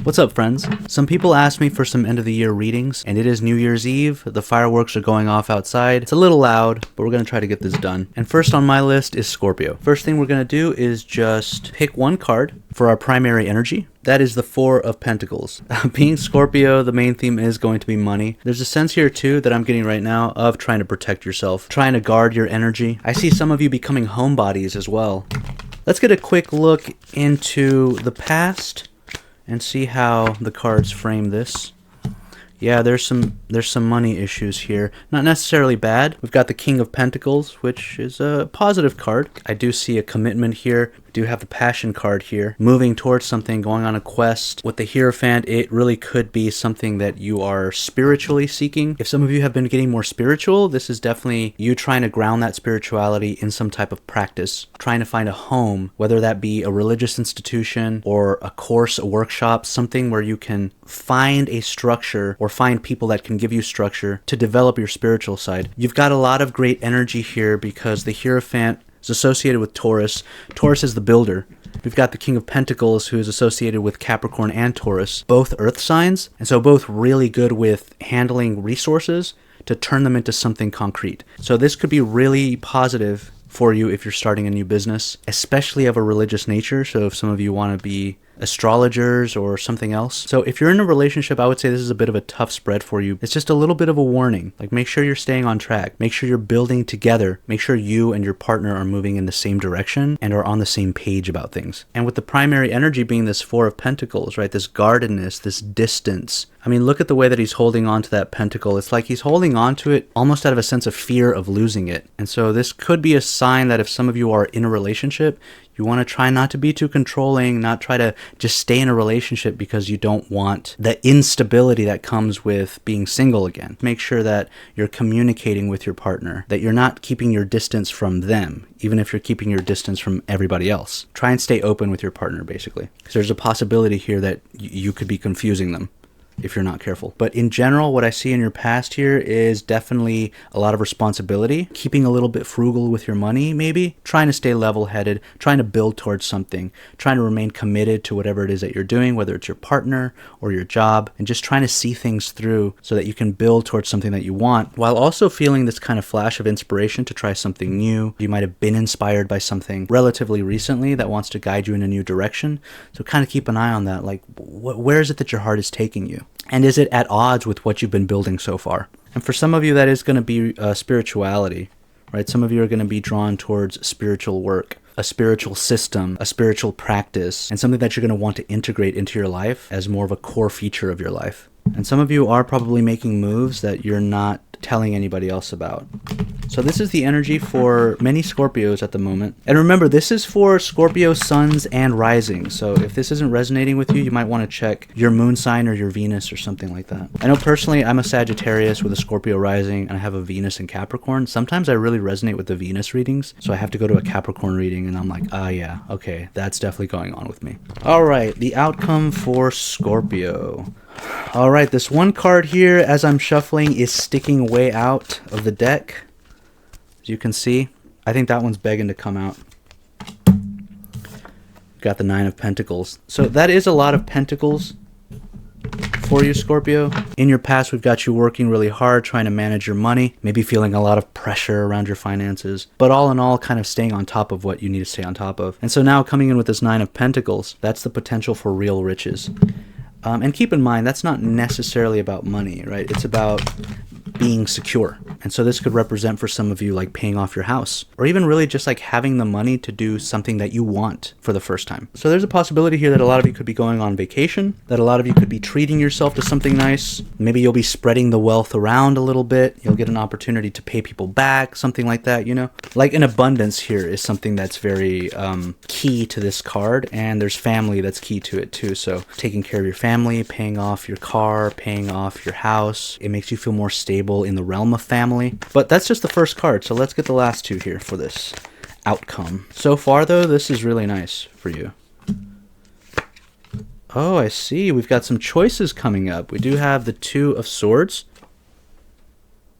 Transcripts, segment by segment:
What's up, friends? Some people asked me for some end of the year readings, and it is New Year's Eve. The fireworks are going off outside. It's a little loud, but we're going to try to get this done. And first on my list is Scorpio. First thing we're going to do is just pick one card for our primary energy. That is the Four of Pentacles. Being Scorpio, the main theme is going to be money. There's a sense here too that I'm getting right now of trying to protect yourself, trying to guard your energy. I see some of you becoming homebodies as well. Let's get a quick look into the past and see how the cards frame this. Yeah, there's some money issues here. Not necessarily bad. We've got the King of Pentacles, which is a positive card. I do see a commitment here. We do have the Passion card here. Moving towards something, going on a quest. With the Hierophant, it really could be something that you are spiritually seeking. If some of you have been getting more spiritual, this is definitely you trying to ground that spirituality in some type of practice. Trying to find a home, whether that be a religious institution or a course, a workshop, something where you can find a structure or find people that can give you structure to develop your spiritual side. You've got a lot of great energy here because the Hierophant is associated with Taurus. Taurus is the builder. We've got the King of Pentacles, who is associated with Capricorn and Taurus, both earth signs, and so both really good with handling resources to turn them into something concrete. So this could be really positive for you if you're starting a new business, especially of a religious nature. So if some of you want to be astrologers or something else. So if you're in a relationship, I would say this is a bit of a tough spread for you. It's just a little bit of a warning. Like, make sure you're staying on track. Make sure you're building together. Make sure you and your partner are moving in the same direction and are on the same page about things. And with the primary energy being this Four of Pentacles, right? This guardedness, this distance. I mean, look at the way that he's holding on to that pentacle. It's like he's holding on to it almost out of a sense of fear of losing it. And so this could be a sign that if some of you are in a relationship, you want to try not to be too controlling, not try to just stay in a relationship because you don't want the instability that comes with being single again. Make sure that you're communicating with your partner, that you're not keeping your distance from them, even if you're keeping your distance from everybody else. Try and stay open with your partner, basically. Because there's a possibility here that you could be confusing them if you're not careful. But in general, what I see in your past here is definitely a lot of responsibility, keeping a little bit frugal with your money, maybe trying to stay level-headed, trying to build towards something, trying to remain committed to whatever it is that you're doing, whether it's your partner or your job, and just trying to see things through so that you can build towards something that you want, while also feeling this kind of flash of inspiration to try something new. You might have been inspired by something relatively recently that wants to guide you in a new direction. So kind of keep an eye on that. Like, where is it that your heart is taking you? And is it at odds with what you've been building so far? And for some of you, that is going to be spirituality, right? Some of you are going to be drawn towards spiritual work, a spiritual system, a spiritual practice, and something that you're going to want to integrate into your life as more of a core feature of your life. And some of you are probably making moves that you're not telling anybody else about. So this is the energy for many Scorpios at the moment. And remember, this is for Scorpio suns and rising. So if this isn't resonating with you, you might want to check your moon sign or your Venus or something like that. I know personally, I'm a Sagittarius with a Scorpio rising, and I have a Venus in Capricorn. Sometimes I really resonate with the Venus readings. So I have to go to a Capricorn reading and I'm like, yeah, okay, that's definitely going on with me. All right, the outcome for Scorpio. All right, this one card here, as I'm shuffling, is sticking way out of the deck. As you can see, I think that one's begging to come out. Got the Nine of Pentacles. So that is a lot of pentacles for you, Scorpio. In your past, we've got you working really hard, trying to manage your money, maybe feeling a lot of pressure around your finances, but all in all, kind of staying on top of what you need to stay on top of. And so now coming in with this Nine of Pentacles, that's the potential for real riches. And keep in mind, that's not necessarily about money, right? It's about being secure. And so this could represent for some of you like paying off your house, or even really just like having the money to do something that you want for the first time. So there's a possibility here that a lot of you could be going on vacation, that a lot of you could be treating yourself to something nice. Maybe you'll be spreading the wealth around a little bit. You'll get an opportunity to pay people back, something like that, you know? Like an abundance here is something that's very key to this card, and there's family that's key to it too. So taking care of your family, paying off your car, paying off your house, it makes you feel more stable in the realm of family. But that's just the first card, so let's get the last two here for this outcome. So far though, this is really nice for you. Oh, I see. We've got some choices coming up. We do have the Two of Swords.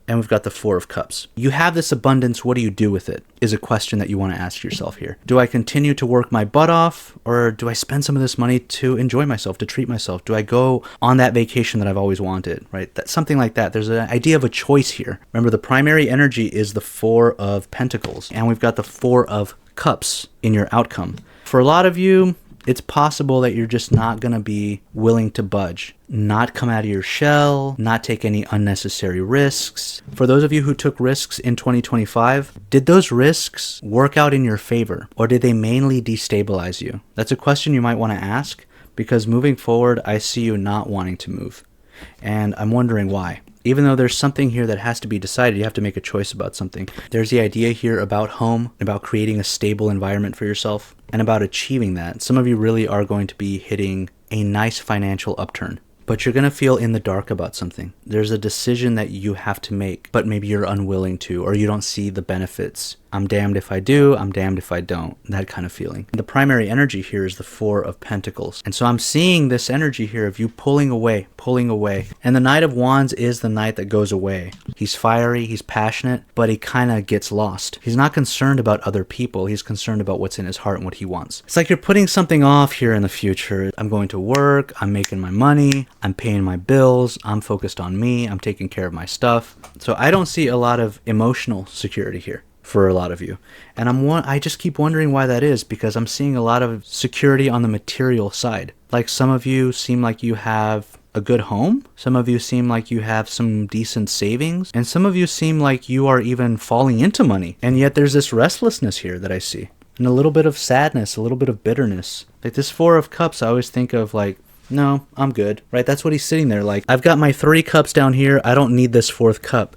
and we've got the Four of Cups. You have this abundance, what do you do with it? Is a question that you want to ask yourself here. Do I continue to work my butt off, or do I spend some of this money to enjoy myself, to treat myself? Do I go on that vacation that I've always wanted, right? Something like that. There's an idea of a choice here. Remember, the primary energy is the Four of Pentacles, and we've got the Four of Cups in your outcome. For a lot of you, it's possible that you're just not going to be willing to budge, not come out of your shell, not take any unnecessary risks. For those of you who took risks in 2025, did those risks work out in your favor, or did they mainly destabilize you? That's a question you might want to ask, because moving forward, I see you not wanting to move. And I'm wondering why. Even though there's something here that has to be decided, you have to make a choice about something. There's the idea here about home, about creating a stable environment for yourself, and about achieving that. Some of you really are going to be hitting a nice financial upturn, but you're going to feel in the dark about something. There's a decision that you have to make, but maybe you're unwilling to, or you don't see the benefits. I'm damned if I do, I'm damned if I don't, that kind of feeling. The primary energy here is the Four of Pentacles. And so I'm seeing this energy here of you pulling away. And the Knight of Wands is the knight that goes away. He's fiery, he's passionate, but he kind of gets lost. He's not concerned about other people, he's concerned about what's in his heart and what he wants. It's like you're putting something off here in the future. I'm going to work, I'm making my money, I'm paying my bills, I'm focused on me, I'm taking care of my stuff. So I don't see a lot of emotional security here for a lot of you. And I just keep wondering why that is, because I'm seeing a lot of security on the material side. Like some of you seem like you have a good home, some of you seem like you have some decent savings, and some of you seem like you are even falling into money. And yet there's this restlessness here that I see, and a little bit of sadness, a little bit of bitterness. Like this Four of Cups, I always think of like, no, I'm good, right? That's what he's sitting there like, I've got my 3 cups down here, I don't need this 4th cup.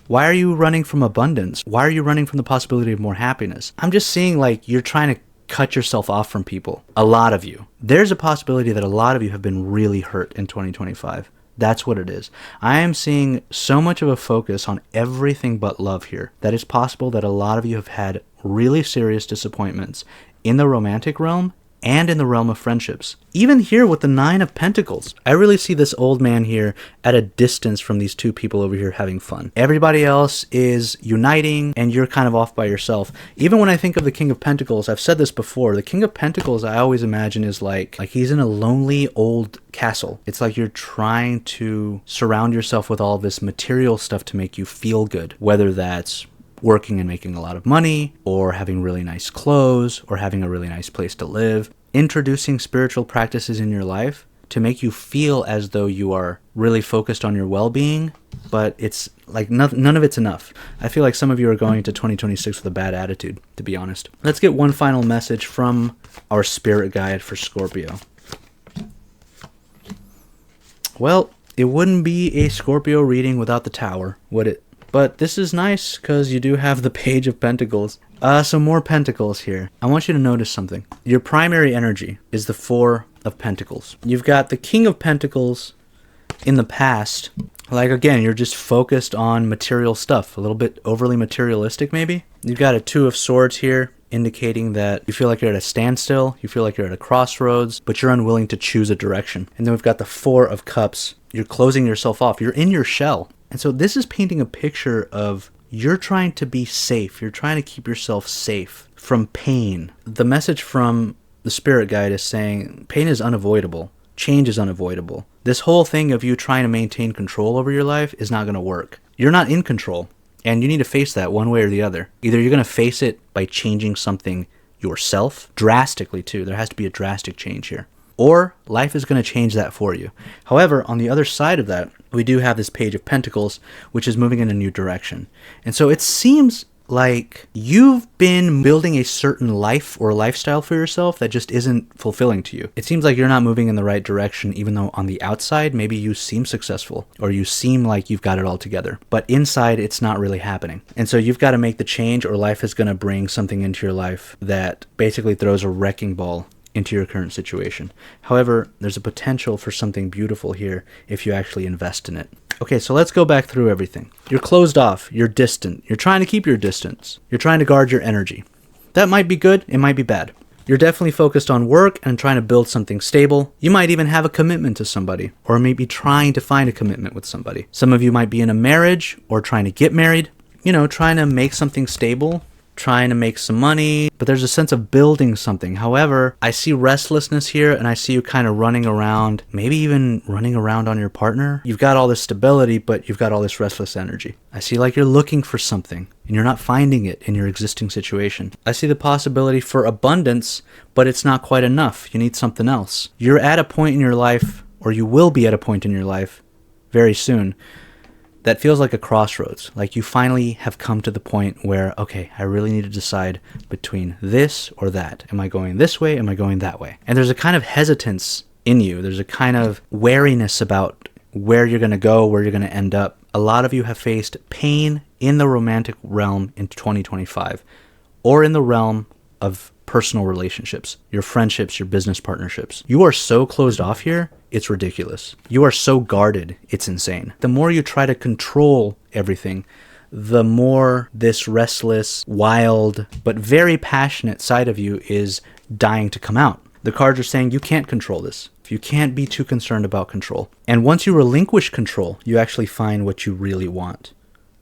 Why are you running from abundance? Why are you running from the possibility of more happiness? I'm just seeing like you're trying to cut yourself off from people. A lot of you. There's a possibility that a lot of you have been really hurt in 2025. That's what it is. I am seeing so much of a focus on everything but love here that it's possible that a lot of you have had really serious disappointments in the romantic realm and in the realm of friendships. Even here with the Nine of Pentacles, I really see this old man here at a distance from these 2 people over here having fun. Everybody else is uniting and you're kind of off by yourself. Even when I think of the King of Pentacles, I've said this before, the King of Pentacles I always imagine is like he's in a lonely old castle. It's like you're trying to surround yourself with all this material stuff to make you feel good, whether that's working and making a lot of money, or having really nice clothes, or having a really nice place to live. Introducing spiritual practices in your life to make you feel as though you are really focused on your well-being, but it's like none of it's enough. I feel like some of you are going into 2026 with a bad attitude, to be honest. Let's get one final message from our spirit guide for Scorpio. Well, it wouldn't be a Scorpio reading without the Tower, would it? But this is nice because you do have the Page of Pentacles. Some more Pentacles here. I want you to notice something. Your primary energy is the Four of Pentacles. You've got the King of Pentacles in the past. Like, again, you're just focused on material stuff. A little bit overly materialistic, maybe. You've got a Two of Swords here, indicating that you feel like you're at a standstill. You feel like you're at a crossroads, but you're unwilling to choose a direction. And then we've got the Four of Cups. You're closing yourself off. You're in your shell. And so this is painting a picture of you're trying to be safe. You're trying to keep yourself safe from pain. The message from the spirit guide is saying pain is unavoidable. Change is unavoidable. This whole thing of you trying to maintain control over your life is not going to work. You're not in control, and you need to face that one way or the other. Either you're going to face it by changing something yourself, drastically too. There has to be a drastic change here. Or life is going to change that for you. However, on the other side of that, we do have this Page of Pentacles, which is moving in a new direction. And so it seems like you've been building a certain life or lifestyle for yourself that just isn't fulfilling to you. It seems like you're not moving in the right direction, even though on the outside, maybe you seem successful or you seem like you've got it all together. But inside, it's not really happening. And so you've got to make the change, or life is going to bring something into your life that basically throws a wrecking ball into your current situation. However, there's a potential for something beautiful here if you actually invest in it. Okay, so let's go back through everything. You're closed off, you're distant, you're trying to keep your distance, you're trying to guard your energy. That might be good, it might be bad. You're definitely focused on work and trying to build something stable. You might even have a commitment to somebody, or maybe trying to find a commitment with somebody. Some of you might be in a marriage or trying to get married, you know, trying to make something stable, trying to make some money, but there's a sense of building something. However, I see restlessness here, and I see you kind of running around, maybe even running around on your partner. You've got all this stability, but you've got all this restless energy. I see like you're looking for something, and you're not finding it in your existing situation. I see the possibility for abundance, but it's not quite enough. You need something else. You're at a point in your life, or you will be at a point in your life very soon, that feels like a crossroads. Like you finally have come to the point where, okay, I really need to decide between this or that. Am I going this way? Am I going that way? And there's a kind of hesitance in you. There's a kind of wariness about where you're going to go, where you're going to end up. A lot of you have faced pain in the romantic realm in 2025, or in the realm of personal relationships, your friendships, your business partnerships. You are so closed off here, it's ridiculous. You are so guarded, it's insane. The more you try to control everything, the more this restless, wild, but very passionate side of you is dying to come out. The cards are saying you can't control this. You can't be too concerned about control. And once you relinquish control, you actually find what you really want.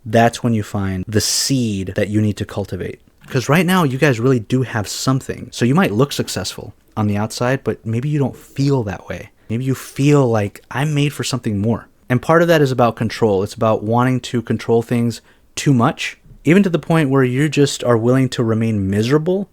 That's when you find the seed that you need to cultivate. Because right now, you guys really do have something. So you might look successful on the outside, but maybe you don't feel that way. Maybe you feel like I'm made for something more. And part of that is about control. It's about wanting to control things too much, even to the point where you just are willing to remain miserable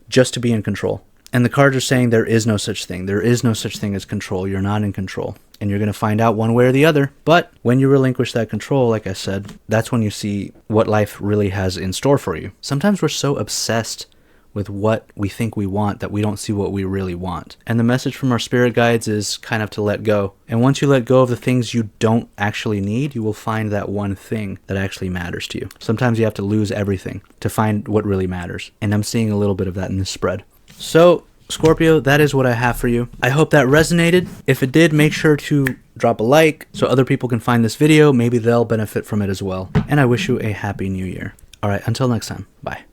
just to be in control. And the cards are saying there is no such thing. There is no such thing as control. You're not in control. And you're going to find out one way or the other. But when you relinquish that control, like I said, that's when you see what life really has in store for you. Sometimes we're so obsessed with what we think we want that we don't see what we really want. And the message from our spirit guides is kind of to let go. And once you let go of the things you don't actually need, you will find that one thing that actually matters to you. Sometimes you have to lose everything to find what really matters. And I'm seeing a little bit of that in this spread. So, Scorpio, that is what I have for you. I hope that resonated. If it did, make sure to drop a like so other people can find this video. Maybe they'll benefit from it as well. And I wish you a happy new year. All right, until next time. Bye.